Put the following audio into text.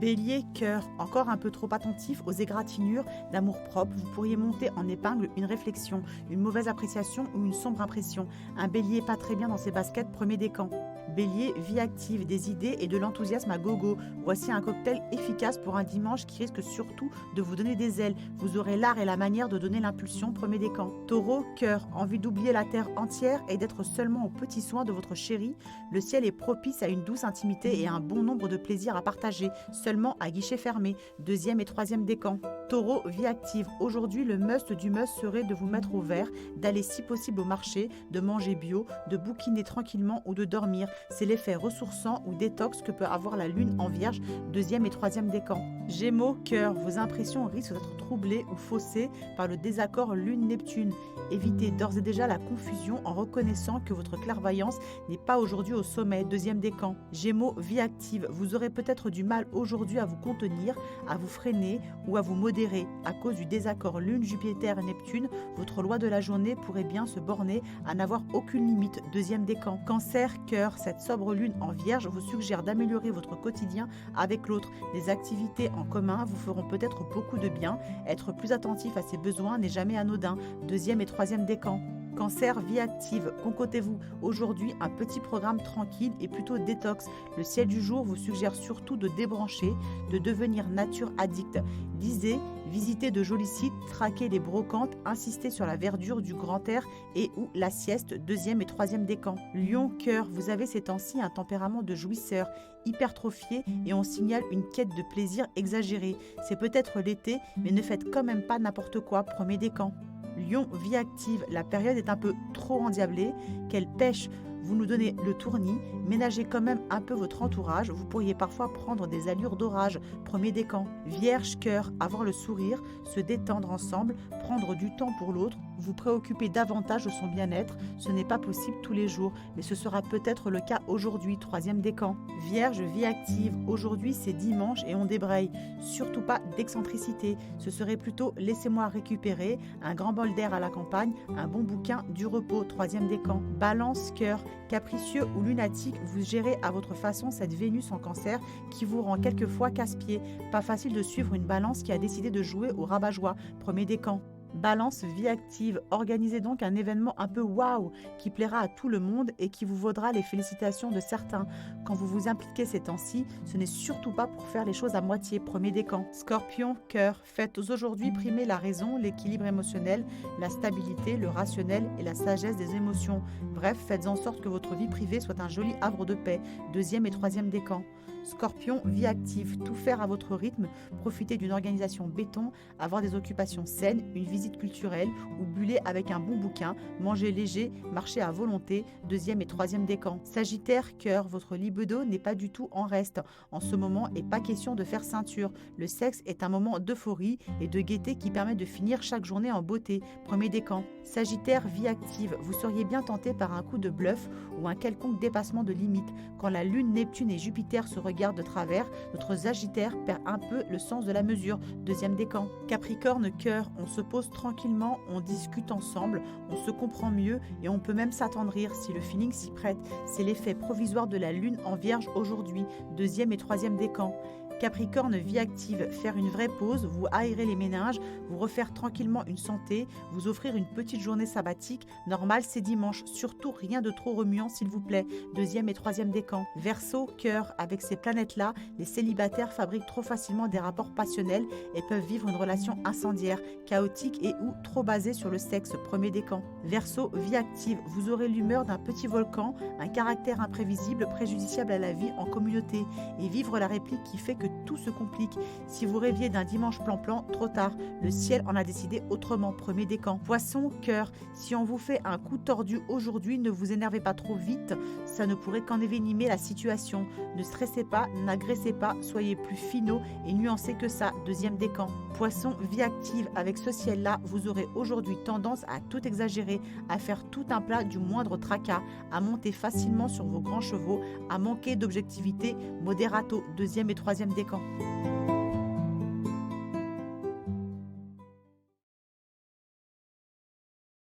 Bélier, cœur, encore un peu trop attentif aux égratignures d'amour-propre, vous pourriez monter en épingle une réflexion, une mauvaise appréciation ou une sombre impression. Un bélier pas très bien dans ses baskets, premier décan. Bélier, vie active, des idées et de l'enthousiasme à gogo. Voici un cocktail efficace pour un dimanche qui risque surtout de vous donner des ailes. Vous aurez l'art et la manière de donner l'impulsion, premier décan. Taureau, cœur, envie d'oublier la terre entière et d'être seulement aux petits soins de votre chérie. Le ciel est propice à une douce intimité et à un bon nombre de plaisirs à partager, seulement à guichet fermé, deuxième et troisième décan. Taureau, vie active. Aujourd'hui, le must du must serait de vous mettre au vert, d'aller si possible au marché, de manger bio, de bouquiner tranquillement ou de dormir. C'est l'effet ressourçant ou détox que peut avoir la lune en vierge, deuxième et troisième décan. Gémeaux, cœur, vos impressions risquent d'être troublées ou faussées par le désaccord lune-Neptune. Évitez d'ores et déjà la confusion en reconnaissant que votre clairvoyance n'est pas aujourd'hui au sommet, deuxième décan. Gémeaux, vie active, vous aurez peut-être du mal aujourd'hui à vous contenir, à vous freiner ou à vous modérer. À cause du désaccord lune-Jupiter-Neptune, votre loi de la journée pourrait bien se borner à n'avoir aucune limite, deuxième décan. Cancer, cœur, cette sobre lune en vierge vous suggère d'améliorer votre quotidien avec l'autre. Des activités en commun vous feront peut-être beaucoup de bien. Être plus attentif à ses besoins n'est jamais anodin, deuxième et troisième décan. Cancer, vie active, concoctez-vous aujourd'hui un petit programme tranquille et plutôt détox. Le ciel du jour vous suggère surtout de débrancher, de devenir nature addict. Lisez, visitez de jolis sites, traquez les brocantes, insistez sur la verdure du grand air et ou la sieste, deuxième et troisième décan. Lion, cœur, vous avez ces temps-ci un tempérament de jouisseur, hypertrophié et on signale une quête de plaisir exagérée. C'est peut-être l'été, mais ne faites quand même pas n'importe quoi, premier décan. Lion, vie active, la période est un peu trop endiablée, qu'elle pêche, vous nous donnez le tournis, ménagez quand même un peu votre entourage, vous pourriez parfois prendre des allures d'orage, premier décan. Vierge, cœur, avoir le sourire, se détendre ensemble, prendre du temps pour l'autre, vous préoccuper davantage de son bien-être, ce n'est pas possible tous les jours, mais ce sera peut-être le cas aujourd'hui, troisième décan. Vierge, vie active, aujourd'hui c'est dimanche et on débraye, surtout pas d'excentricité, ce serait plutôt laissez-moi récupérer, un grand bol d'air à la campagne, un bon bouquin, du repos, troisième décan. Balance, cœur, capricieux ou lunatique, vous gérez à votre façon cette Vénus en cancer qui vous rend quelquefois casse-pied. Pas facile de suivre une balance qui a décidé de jouer au rabat-joie, premier décan. Balance, vie active, organisez donc un événement un peu waouh qui plaira à tout le monde et qui vous vaudra les félicitations de certains. Quand vous vous impliquez ces temps-ci, ce n'est surtout pas pour faire les choses à moitié, premier décan. Scorpion, cœur, faites aujourd'hui primer la raison, l'équilibre émotionnel, la stabilité, le rationnel et la sagesse des émotions. Bref, faites en sorte que votre vie privée soit un joli havre de paix, deuxième et troisième décan. Scorpion, vie active, tout faire à votre rythme, profiter d'une organisation béton, avoir des occupations saines, une visite culturelle ou buller avec un bon bouquin, manger léger, marcher à volonté, deuxième et troisième décan. Sagittaire, cœur, votre libido n'est pas du tout en reste en ce moment et pas question de faire ceinture. Le sexe est un moment d'euphorie et de gaieté qui permet de finir chaque journée en beauté, premier décan. Sagittaire, vie active, vous seriez bien tenté par un coup de bluff ou un quelconque dépassement de limite. Quand la lune, Neptune et Jupiter se regardent de travers, notre Sagittaire perd un peu le sens de la mesure, deuxième décan. Capricorne, cœur, on se pose tranquillement, on discute ensemble, on se comprend mieux et on peut même s'attendrir si le feeling s'y prête. C'est l'effet provisoire de la lune en vierge aujourd'hui, deuxième et troisième décan. Capricorne, vie active, faire une vraie pause, vous aérer les méninges, vous refaire tranquillement une santé, vous offrir une petite journée sabbatique. Normal, c'est dimanche, surtout rien de trop remuant s'il vous plaît, deuxième et troisième décan. Verseau, cœur, avec ces planètes-là, les célibataires fabriquent trop facilement des rapports passionnels et peuvent vivre une relation incendiaire, chaotique et ou trop basée sur le sexe, premier décan. Verseau, vie active, vous aurez l'humeur d'un petit volcan, un caractère imprévisible, préjudiciable à la vie en communauté et vivre la réplique qui fait que tout se complique. Si vous rêviez d'un dimanche plan-plan, trop tard. Le ciel en a décidé autrement, premier décan. Poisson, cœur, si on vous fait un coup tordu aujourd'hui, ne vous énervez pas trop vite, ça ne pourrait qu'envenimer la situation. Ne stressez pas, n'agressez pas, soyez plus finaux et nuancés que ça, deuxième décan. Poisson, vie active, avec ce ciel-là, vous aurez aujourd'hui tendance à tout exagérer, à faire tout un plat du moindre tracas, à monter facilement sur vos grands chevaux, à manquer d'objectivité, moderato, deuxième et troisième décan.